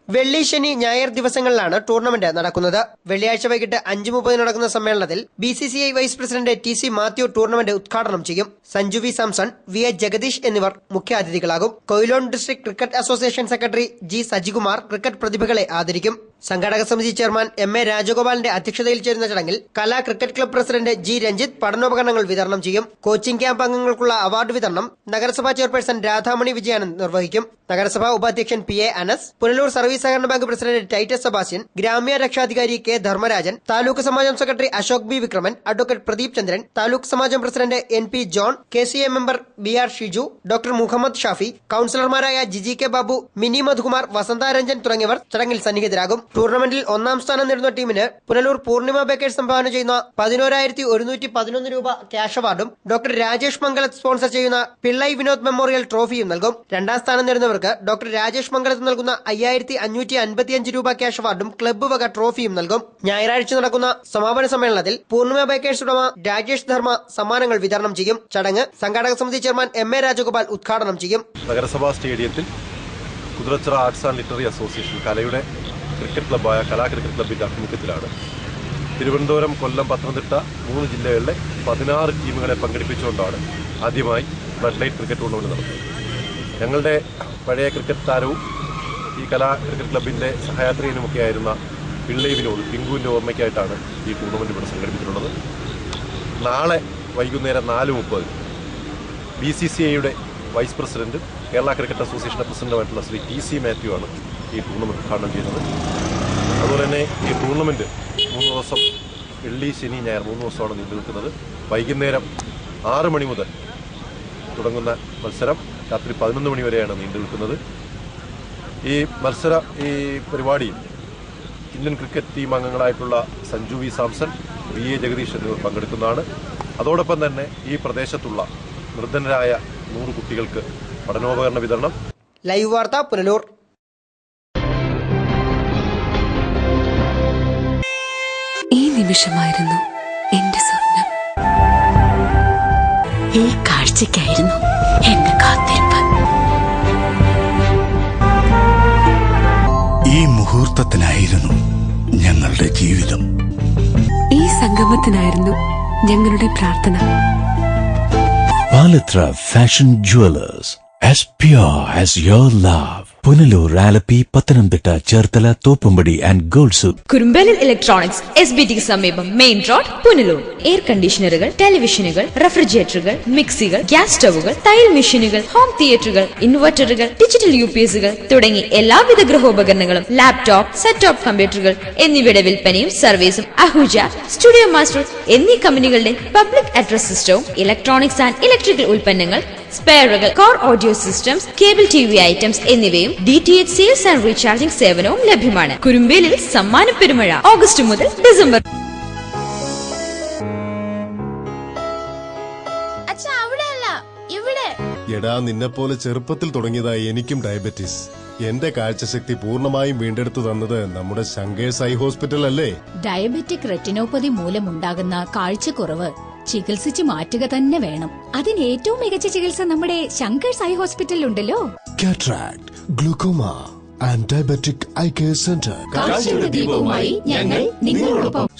വെള്ളി, ശനി, ഞായർ ദിവസങ്ങളിലാണ് ടൂർണമെന്റ് നടക്കുന്നത്. വെള്ളിയാഴ്ച വൈകിട്ട് 5:30 നടക്കുന്ന സമ്മേളനത്തിൽ BCCI vice president TC Mathew tournament ഉദ്ഘാടനം ചെയ്യും. സഞ്ജു വി സാംസൺ, VA ജഗദീഷ് എന്നിവർ മുഖ്യാതിഥികളാകും. Quilon district cricket association secretary G Sajikumar cricket പ്രതിഭകളെ ആദരിക്കും. സംഘാടക സമിതി ചെയർമാൻ MA രാജഗോപാലിന്റെ അധ്യക്ഷതയിൽ ചേരുന്ന ചടങ്ങിൽ Kala cricket club president G Ranjith പഠനോപകരണങ്ങൾ വിതരണം ചെയ്യും. കോച്ചിംഗ് ക്യാമ്പ് അംഗങ്ങൾക്കുള്ള അവാർഡ് വിതരണം നഗരസഭാ ചെയർപേഴ്സൺ രാധാമണി വിജയാനന്ദ് നിർവഹിക്കും. നഗരസഭാ ഉപാധ്യക്ഷൻ PA അനസ്, പുനലൂർ സർവീസ് സഹകരണ ബാങ്ക് പ്രസിഡന്റ് ടൈറ്റസ് സെബാസ്റ്റ്യൻ, ഗ്രാമ്യ രക്ഷാധികാരി K ധർമ്മരാജൻ, താലൂക്ക് സമാജം secretary Ashok B Vikraman, advocate Pradeep Chandran, taluk സമാജം president NP John, KCA member BR Shiju, doctor Muhammad Shafi, കൌൺസിലർമാരായ ജിജി കെ ബാബു, മിനി മധുകുമാർ, വസന്ത രഞ്ജൻ തുടങ്ങിയവർ ചടങ്ങിൽ സന്നിഹിതരാകും. ടൂർണമെന്റിൽ 1ാം സ്ഥാനം നേടുന്ന ടീമിന് പുനലൂർ പൂർണിമ ബേക്കേഴ്സ് സംഭാവന ചെയ്യുന്ന 11,111 രൂപ ക്യാഷ് അവാർഡും ഡോക്ടർ രാജേഷ് മംഗലത്ത് സ്പോൺസർ ചെയ്യുന്ന പിള്ളൈ വിനോദ് മെമ്മോറിയൽ ട്രോഫിയും നൽകും. 2ാം സ്ഥാനം നേടുന്നവർക്ക് ഡോക്ടർ രാജേഷ് മംഗലത്ത് നൽകുന്ന 5,555 രൂപ ക്യാഷ് അവാർഡും ക്ലബ്ബ് വക ട്രോഫിയും നൽകും. ഞായറാഴ്ച നടക്കുന്ന സമാപന സമ്മേളനത്തിൽ പൂർണിമ ബേക്കേഴ്സ് ഉടമ രാജേഷ് ധർമ്മ സമ്മാനങ്ങൾ വിതരണം ചെയ്യും. ചടങ്ങ് സംഘാടക സമിതി ചെയർമാൻ MA രാജഗോപാൽ ഉദ്ഘാടനം ചെയ്യും. നഗരസഭാ സ്റ്റേഡിയത്തിൽ Kuthirachira arts and literary association കലയുടെ ക്രിക്കറ്റ് ക്ലബ്ബായ കലാ ക്രിക്കറ്റ് ക്ലബിന്റെ ആഭിമുഖ്യത്തിലാണ് തിരുവനന്തപുരം, കൊല്ലം, പത്തനംതിട്ട 3 ജില്ലകളിലെ 16 ടീമുകളെ പങ്കെടുപ്പിച്ചുകൊണ്ടാണ് ആദ്യമായി ഫ്ലഡ് ലൈറ്റ് ക്രിക്കറ്റ് ടൂർണമെൻറ്റ് നടത്തുന്നത്. ഞങ്ങളുടെ പഴയ ക്രിക്കറ്റ് താരവും ഈ കലാ ക്രിക്കറ്റ് ക്ലബിൻ്റെ സഹയാത്രികനുമൊക്കെ ആയിരുന്ന പിള്ളൈ വിനോദ്, പിങ്കുവിൻ്റെ ഓർമ്മയ്ക്കായിട്ടാണ് ഈ ടൂർണമെൻറ്റ് ഇവിടെ സംഘടിപ്പിച്ചിട്ടുള്ളത്. നാളെ വൈകുന്നേരം 4:30 BCCIയുടെ വൈസ് പ്രസിഡന്റും കേരള ക്രിക്കറ്റ് അസോസിയേഷൻ്റെ പ്രസിഡന്റുമായിട്ടുള്ള ശ്രീ TC മാത്യു ആണ് ഈ ടൂർണമെൻറ്റ് ഉദ്ഘാടനം ചെയ്യുന്നത്. അതുപോലെ തന്നെ ഈ ടൂർണമെൻറ്റ് 3 ദിവസം, വെള്ളി, ശനി, ഞായർ 3 ദിവസമാണ് നീണ്ടു നിൽക്കുന്നത്. വൈകുന്നേരം 6 മണി മുതൽ തുടങ്ങുന്ന മത്സരം രാത്രി 11 മണി വരെയാണ് നീണ്ടു നിൽക്കുന്നത്. ഈ പരിപാടിയിൽ ഇന്ത്യൻ ക്രിക്കറ്റ് ടീം അംഗങ്ങളായിട്ടുള്ള സഞ്ജു വി സാംസൺ, VA ജഗദീഷ് എന്നിവർ പങ്കെടുക്കുന്നതാണ്. അതോടൊപ്പം തന്നെ ഈ പ്രദേശത്തുള്ള നിർധനരായ 100 കുട്ടികൾക്ക് പഠനോപകരണ വിതരണം. ലൈവ് വാർത്ത പുനലൂർ. ഈ നിമിഷമായിരുന്നു എന്റെ സ്വപ്നം. ഈ കാഴ്ചയ്ക്കായിരുന്നു എന്റെ കാത്തിരിപ്പ്. ഈ മുഹൂർത്തത്തിനായിരുന്നു ഞങ്ങളുടെ ജീവിതം. ഈ സംഗമത്തിനായിരുന്നു ഞങ്ങളുടെ പ്രാർത്ഥന. Palittra Fashion Jewelers, as pure as your love. Punalur, Alleppey, Pathanamthitta, Cherthala, Thoppumpady and gold. Kurumbelil electronics, SBT സമീപം, മെയിൻ റോഡ്, പുനലൂർ. എയർ കണ്ടീഷണറുകൾ, ടെലിവിഷനുകൾ, റെഫ്രിജറേറ്ററുകൾ, മിക്സികൾ, ഗ്യാസ് സ്റ്റവുകൾ, തയ്യൽ മെഷീനുകൾ, ഹോം തിയേറ്ററുകൾ, ഇൻവെർട്ടറുകൾ, ഡിജിറ്റൽ UPSകൾ തുടങ്ങി എല്ലാവിധ ഗൃഹോപകരണങ്ങളും, ലാപ്ടോപ്പ്, സെറ്റ് ടോപ്പ് കമ്പ്യൂട്ടറുകൾ എന്നിവയുടെ വിൽപ്പനയും സർവീസും അഹൂജ, സ്റ്റുഡിയോ മാസ്റ്റർ എന്നീ കമ്പനികളുടെ പബ്ലിക് അഡ്രസ് സിസ്റ്റവും ഇലക്ട്രോണിക്സ് ആൻഡ് ഇലക്ട്രിക്കൽ ഉൽപ്പന്നങ്ങൾ, സ്പെയറുകൾ, core audio systems, cable TV items എന്നിവയും DTH സെയിൽസ് ആൻഡ് റീചാർജിംഗ് സേവനവും ലഭ്യമാണ്. കുറുമ്പേലിൽ സമ്മാന പെരുമഴ ഓഗസ്റ്റ് മുതൽ ഡിസംബർ. എടാ, നിന്നെപ്പോലെ ചെറുപ്പത്തിൽ തുടങ്ങിയതായി എനിക്കും ഡയബറ്റീസ്. എന്റെ കാഴ്ചശക്തി പൂർണ്ണമായും വീണ്ടെടുത്തു തന്നത് നമ്മുടെ ശങ്കേഴ്സ് ഐ ഹോസ്പിറ്റൽ അല്ലേ? ഡയബറ്റിക് റെറ്റിനോപ്പതി മൂലമുണ്ടാകുന്ന കാഴ്ചക്കുറവ് ചികിത്സിച്ച് മാറ്റുക തന്നെ വേണം. അതിന് ഏറ്റവും മികച്ച ചികിത്സ നമ്മുടെ ശങ്കേഴ്സ് ഐ ഹോസ്പിറ്റലിലുണ്ടല്ലോ. Cataract, glaucoma and diabetic eye care centre.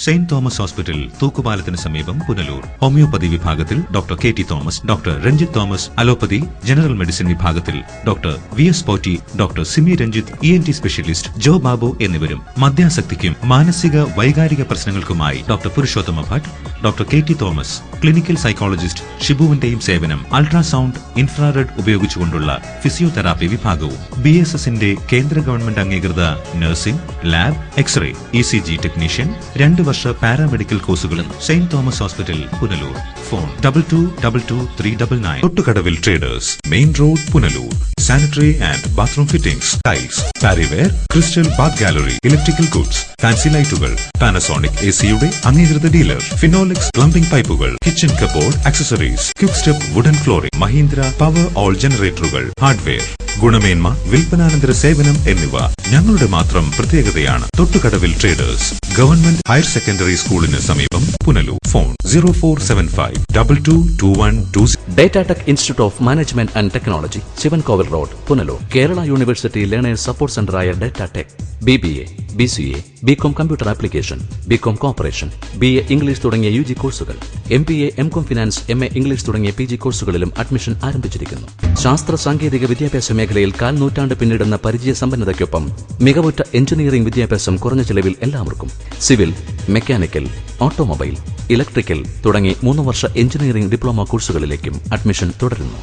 Saint Thomas hospital, തൂക്കുപാലത്തിന് സമീപം, പുനലൂർ. ഹോമിയോപ്പതി വിഭാഗത്തിൽ doctor KT Thomas, doctor Ranjith Thomas. Allopathy general medicine വിഭാഗത്തിൽ doctor VS Potti, doctor Simi Ranjith, ENT specialist Jo Babu എന്നിവരും. മദ്യാസക്തിക്കും മാനസിക വൈകാരിക പ്രശ്നങ്ങൾക്കുമായി doctor Purushothama Bhat, doctor KT Thomas. Clinical psychologist ഷിബുവിന്റെയും സേവനം. അൾട്രാസൗണ്ട്, ഇൻഫ്രാറെഡ് ഉപയോഗിച്ചുകൊണ്ടുള്ള ഫിസിയോതെറാപ്പി വിഭാഗവും. BSSന്റെ കേന്ദ്ര ഗവൺമെന്റ് അംഗീകൃത nursing, lab, X-ray, ECG technician, 2 വർഷ പാരാമെഡിക്കൽ കോഴ്സുകളും. Saint Thomas hospital, Punalur. Phone 22223999. Thottukadavil traders, main road, Punalur. Sanitary and bathroom fittings, tiles, Parryware, crystal bath gallery, electrical goods, fancy ലൈറ്റുകൾ, Panasonic AC-യുടെ അംഗീകൃത ഡീലർ. ഫിനോളിക്സ് പ്ലംബിംഗ് പൈപ്പുകൾ, kitchen cupboard, accessories, quick step wooden flooring, Mahindra Powerol ജനറേറ്ററുകൾ, hardware. ഗുണമേന്മ, വിൽപ്പനാനന്തര സേവനം എന്നിവ ഞങ്ങളുടെ മാത്രം പ്രത്യേകതയാണ്. Thottukadavil traders, government higher secondary സ്കൂളിന് സമീപം, Punalur. Phone 0475222120. Datatech institute of management and technology, Sivankovil road, Punalur. Kerala University learners support സെന്ററായ Datatech, BBA, BCA, BCom computer application, BCom corporation, BA English തുടങ്ങിയ UG കോഴ്സുകൾ, MPA, MCom finance, MA English തുടങ്ങിയ PG കോഴ്സുകളിലും admission ആരംഭിച്ചിരിക്കുന്നു. ശാസ്ത്ര സാങ്കേതിക വിദ്യാഭ്യാസ മേഖലയിൽ 4 നൂറ്റാണ്ട് പിന്നിടുന്ന പരിചയ സമ്പന്നതയ്ക്കൊപ്പം മികവുറ്റ എഞ്ചിനീയറിംഗ് വിദ്യാഭ്യാസം കുറഞ്ഞ ചെലവിൽ എല്ലാവർക്കും. സിവിൽ, മെക്കാനിക്കൽ, ഓട്ടോമൊബൈൽ, ഇലക്ട്രിക്കൽ തുടങ്ങി 3 വർഷ എഞ്ചിനീയറിംഗ് ഡിപ്ലോമ കോഴ്സുകളിലേക്കും അഡ്മിഷൻ തുടരുന്നു.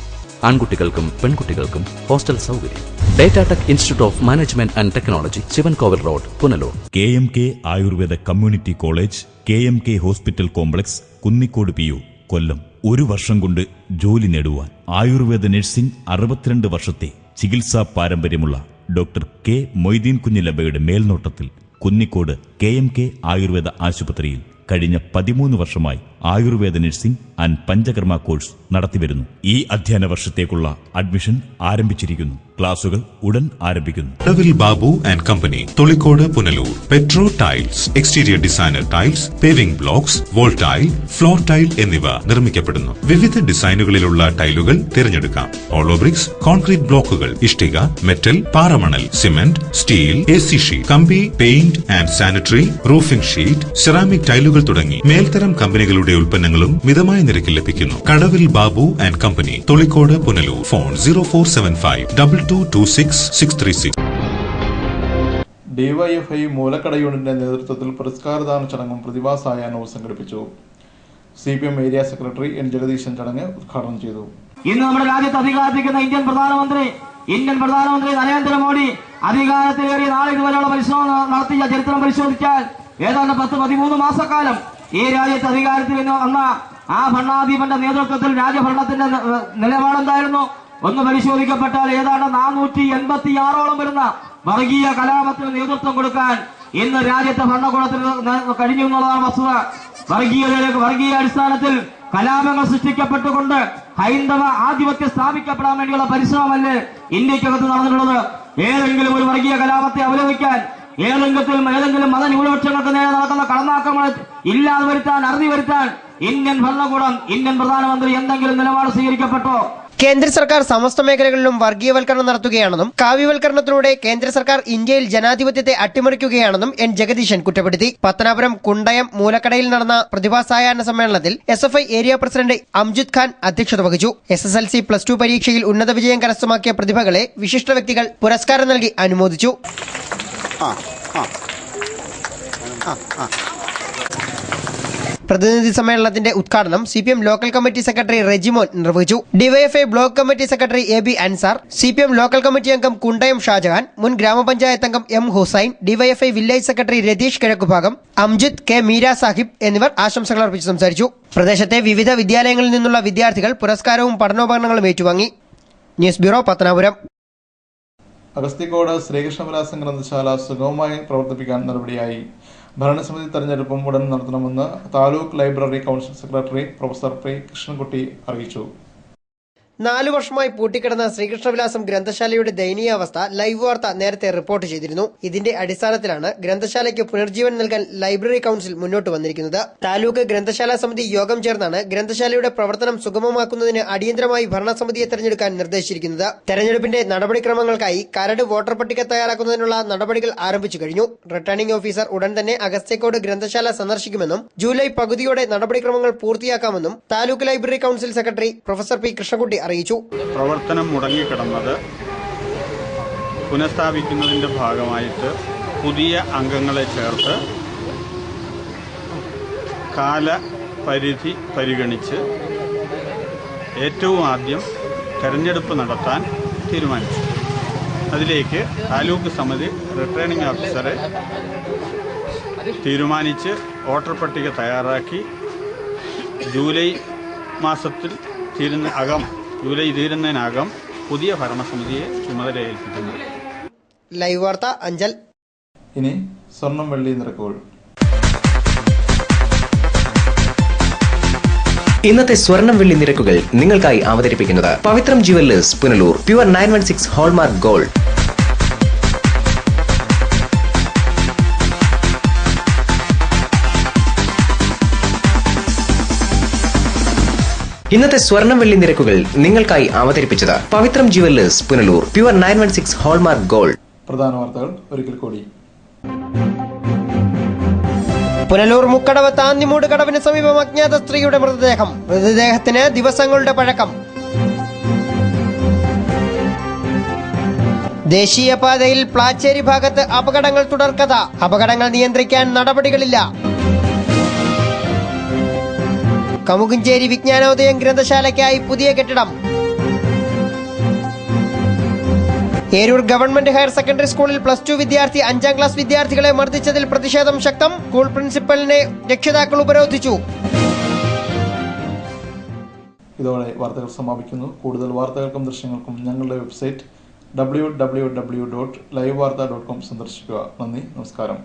ആൺകുട്ടികൾക്കും പെൺകുട്ടികൾക്കും ഹോസ്റ്റൽ സൗകര്യം. Datatech institute of management and technology, Sivankovil road, Punalur. KMK Ayurveda community college, KMK hospital complex, Kunnicode PU, Kollam. 1 വർഷം കൊണ്ട് ജോലി നേടുവാൻ ആയുർവേദ നഴ്സിംഗ് 62 വർഷത്തെ ചികിത്സാ പാരമ്പര്യമുള്ള ഡോക്ടർ K മൊയ്തീൻ കുഞ്ഞിലബയുടെ മേൽനോട്ടത്തിൽ കുന്നിക്കോട് KMK ആയുർവേദ ആശുപത്രിയിൽ കഴിഞ്ഞ 13 വർഷമായി Ayurveda nursing and Panchakarma course നടത്തിവരുന്നു. ഈ അധ്യയന വർഷത്തേക്കുള്ള അഡ്മിഷൻ ആരംഭിച്ചിരിക്കുന്നു. ക്ലാസുകൾ ഉടൻ ആരംഭിക്കുന്നു. Kadavil Babu and company, Tholicode, Punalur. Petro tiles, exterior designer tiles, paving blocks, wall tile, floor tile എന്നിവ നിർമ്മിക്കപ്പെടുന്നു. വിവിധ ഡിസൈനുകളിലുള്ള ടൈലുകൾ തിരഞ്ഞെടുക്കാം. ഹോളോ ബ്രിക്സ്, കോൺക്രീറ്റ് ബ്ലോക്കുകൾ, ഇഷ്ടിക, മെറ്റൽ, പാറമണൽ, സിമന്റ്, സ്റ്റീൽ, AC ഷീറ്റ്, കമ്പി, paint and sanitary, roofing sheet, ceramic ടൈലുകൾ തുടങ്ങി മേൽത്തരം കമ്പനികളുടെ ഉൽപ്പന്നങ്ങളും മിതമായ നിരക്കിൽ ലഭിക്കുന്നു. Kadavil Babu and company, Tholicode, Punalur. Phone 0475222636. DYFI Moolakada യൂണിറ്റിന്റെ നേതൃത്വത്തിൽ പുരസ്കാരദാന ചടങ്ങും പ്രതിഭാസായാഹ്നവും സംഘടിപ്പിച്ചു. CPM area secretary N. Jagadeesan ചടങ്ങ് ഉദ്ഘാടനം ചെയ്തു. ഇന്ന് നമ്മുടെ രാജ്യത്ത് അധികാരത്തിരിക്കുന്ന ഇന്ത്യൻ പ്രധാനമന്ത്രി നരേന്ദ്രമോദി അധികാരത്തിലേറിയ നാളെ ഇതുവരെയുള്ള പരിശ്രമം നടത്തിയ ചരിത്രം പരിശോധിച്ചാൽ ഏതാണ്ട് 10-13 മാസക്കാലം ഈ രാജ്യത്ത് അധികാരത്തിൽ വന്ന ആ ഭരണാധിപന്റെ നേതൃത്വത്തിൽ രാജ്യഭരണത്തിന്റെ നിലപാടെന്തായിരുന്നു ഒന്ന് പരിശോധിക്കപ്പെട്ടാൽ ഏതാണ്ട് 486ഓളം വരുന്ന വർഗീയ കലാപത്തിന് നേതൃത്വം കൊടുക്കാൻ ഇന്ന് രാജ്യത്തെ ഭരണകൂടത്തിന് കഴിഞ്ഞു എന്നുള്ളതാണ് വസ്തുത. വർഗീയ അടിസ്ഥാനത്തിൽ കലാപങ്ങൾ സൃഷ്ടിക്കപ്പെട്ടുകൊണ്ട് ഹൈന്ദവ ആധിപത്യം സ്ഥാപിക്കപ്പെടാൻ വേണ്ടിയുള്ള പരിശ്രമമല്ലേ ഇന്ത്യക്കകത്ത് നടന്നിട്ടുള്ളത്. ഏതെങ്കിലും ഒരു വർഗീയ കലാപത്തെ അവലംബിക്കാൻ ഏതെങ്കിലും മതന്യൂനപക്ഷങ്ങൾക്ക് നേരെ നടക്കുന്ന കടന്നാക്രമണം ഇല്ലാതെ വരുത്താൻ, അറുതി വരുത്താൻ ഇന്ത്യൻ ഭരണകൂടം, ഇന്ത്യൻ പ്രധാനമന്ത്രി എന്തെങ്കിലും നിലപാട് സ്വീകരിക്കപ്പെട്ടോ? കേന്ദ്ര സർക്കാർ സമസ്ത മേഖലകളിലും വർഗീയവൽക്കരണം നടത്തുകയാണെന്നും കാവ്യവൽക്കരണത്തിലൂടെ കേന്ദ്ര സർക്കാർ ഇന്ത്യയിൽ ജനാധിപത്യത്തെ അട്ടിമറിക്കുകയാണെന്നും N. ജഗദീശൻ കുറ്റപ്പെടുത്തി. പത്തനാപുരം കുണ്ടയം മൂലക്കടയിൽ നടന്ന പ്രതിഭാസായാഹ്ന സമ്മേളനത്തിൽ SFI ഏരിയ പ്രസിഡന്റ് അംജുദ് ഖാൻ അധ്യക്ഷത വഹിച്ചു. SSLC +2 പരീക്ഷയിൽ ഉന്നത വിജയം കരസ്ഥമാക്കിയ പ്രതിഭകളെ വിശിഷ്ട വ്യക്തികൾ പുരസ്കാരം നൽകി അനുമോദിച്ചു. പ്രതിനിധി സമ്മേളനത്തിന്റെ ഉദ്ഘാടനം CPM local committee secretary Rejimon നിർവഹിച്ചു. DYFI block committee secretary AB Ansar, CPM local committee അംഗം കുണ്ടയം ഷാജഹാൻ, മുൻ ഗ്രാമപഞ്ചായത്ത് അംഗം M. Hussain, DYFI village secretary Ratheesh കിഴക്കുഭാഗം, അംജിത് K. മീര സാഹിബ് എന്നിവർ ആശംസകൾ അർപ്പിച്ച് സംസാരിച്ചു. പ്രദേശത്തെ വിവിധ വിദ്യാലയങ്ങളിൽ നിന്നുള്ള വിദ്യാർത്ഥികൾ പുരസ്കാരവും പഠനോപകരണങ്ങളും ഏറ്റുവാങ്ങി. News bureau, Pathanapuram. അഗസ്തിക്കോട് ശ്രീകൃഷ്ണവിലാസം ഗ്രന്ഥശാല സുഗമമായി പ്രവർത്തിപ്പിക്കാൻ നടപടിയായി. ഭരണസമിതി തെരഞ്ഞെടുപ്പും ഉടൻ നടത്തണമെന്ന് taluk library council secretary professor P. Krishnankutty അറിയിച്ചു. 4 വർഷമായി പൂട്ടിക്കിടന്ന ശ്രീകൃഷ്ണവിലാസം ഗ്രന്ഥശാലയുടെ ദയനീയാവസ്ഥ ലൈവ് വാർത്ത നേരത്തെ റിപ്പോർട്ട് ചെയ്തിരുന്നു. ഇതിന്റെ അടിസ്ഥാനത്തിലാണ് ഗ്രന്ഥശാലയ്ക്ക് പുനർജീവൻ നൽകാൻ ലൈബ്രറി കൌൺസിൽ മുന്നോട്ട് വന്നിരിക്കുന്നത്. താലൂക്ക് ഗ്രന്ഥശാല സമിതി യോഗം ചേർന്നാണ് ഗ്രന്ഥശാലയുടെ പ്രവർത്തനം സുഗമമാക്കുന്നതിന് അടിയന്തരമായി ഭരണസമിതിയെ തെരഞ്ഞെടുക്കാൻ നിർദ്ദേശിച്ചിരിക്കുന്നത്. തെരഞ്ഞെടുപ്പിന്റെ നടപടിക്രമങ്ങൾക്കായി കരട് വോട്ടർ പട്ടിക തയ്യാറാക്കുന്നതിനുള്ള നടപടികൾ ആരംഭിച്ചു കഴിഞ്ഞു. റിട്ടേണിംഗ് ഓഫീസർ ഉടൻ തന്നെ അഗസ്ത്യക്കോട് ഗ്രന്ഥശാല സന്ദർശിക്കുമെന്നും ജൂലൈ പകുതിയോടെ നടപടിക്രമങ്ങൾ പൂർത്തിയാക്കാമെന്നും taluk library council secretary professor P. Krishnankutty അറിയിച്ചു. പ്രവർത്തനം മുടങ്ങിക്കിടന്നത് പുനഃസ്ഥാപിക്കുന്നതിന്റെ ഭാഗമായിട്ട് പുതിയ അംഗങ്ങളെ ചേർത്ത് കാലപരിധി പരിഗണിച്ച് ഏറ്റവും ആദ്യം തെരഞ്ഞെടുപ്പ് നടത്താൻ തീരുമാനിച്ചു. അതിലേക്ക് താലൂക്ക് സമിതി റിട്ടേണിംഗ് ഓഫീസറെ തീരുമാനിച്ച് വോട്ടർ പട്ടിക തയ്യാറാക്കി ജൂലൈ തീരുന്നതിനകം പുതിയ ഭരണസമിതിയെ ചുമതലയേൽപ്പിക്കുന്നു. ലൈവ് വാർത്ത അഞ്ചൽ. ഇനി സ്വർണം വെള്ളി നിരക്കുകൾ. ഇന്നത്തെ സ്വർണം വെള്ളി നിരക്കുകൾ നിങ്ങൾക്കായി അവതരിപ്പിക്കുന്നത് Pavithram jewellers, Punalur. Pure 916 hallmark gold. ഇന്നത്തെ സ്വർണം വെള്ളി നിരക്കുകൾ നിങ്ങൾക്കായി അവതരിപ്പിച്ചത് Pavithram jewellers, Punalur. Pure 916 hallmark gold. പ്രധാന വാർത്തകൾ ഒരിക്കൽ കൂടി. പുനലൂർ മുക്കടവ് താന്നിമൂട് കടവിന് സമീപം അജ്ഞാത സ്ത്രീയുടെ മൃതദേഹത്തിന് ദിവസങ്ങളുടെ പഴക്കം. ദേശീയപാതയിൽ പ്ലാച്ചേരി ഭാഗത്ത് അപകടങ്ങൾ തുടർക്കഥ. അപകടങ്ങൾ നിയന്ത്രിക്കാൻ നടപടികളില്ല. കമുകുഞ്ചേരി വിജ്ഞാനോദയം ഗ്രന്ഥശാലയ്ക്കായി പുതിയ കെട്ടിടം. ഏരൂർ ഗവൺമെന്റ് ഹയർ സെക്കൻഡറി സ്കൂളിൽ +2 വിദ്യാർത്ഥി 5ാം ക്ലാസ് വിദ്യാർത്ഥികളെ മർദ്ദിച്ചതിൽ പ്രതിഷേധം ശക്തം. സ്കൂൾ പ്രിൻസിപ്പലിനെ രക്ഷിതാക്കൾ ഉപരോധിച്ചു. ഇതോടെ വാർത്തകൾ സമാപിക്കുന്നു. കൂടുതൽ വാർത്തകൾക്കും ദൃശ്യങ്ങൾക്കും ഞങ്ങളുടെ വെബ്സൈറ്റ് www.livevarta.com സന്ദർശിക്കുക. നന്ദി, നമസ്കാരം.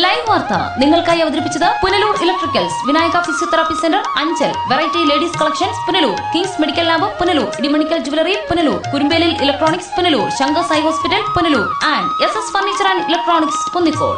ലൈവ് വാർത്ത നിങ്ങൾക്കായി അവതരിപ്പിച്ചത് Punalur electricals, Vinayaka physiotherapy centre, Anchal, variety ladies collections Punalur, Kings medical lab Punalur, Idimannickal jewellery Punalur, Kurumbelil electronics Punalur, Shankar Sai hospital Punalur and SS furniture and electronics Kunnicode.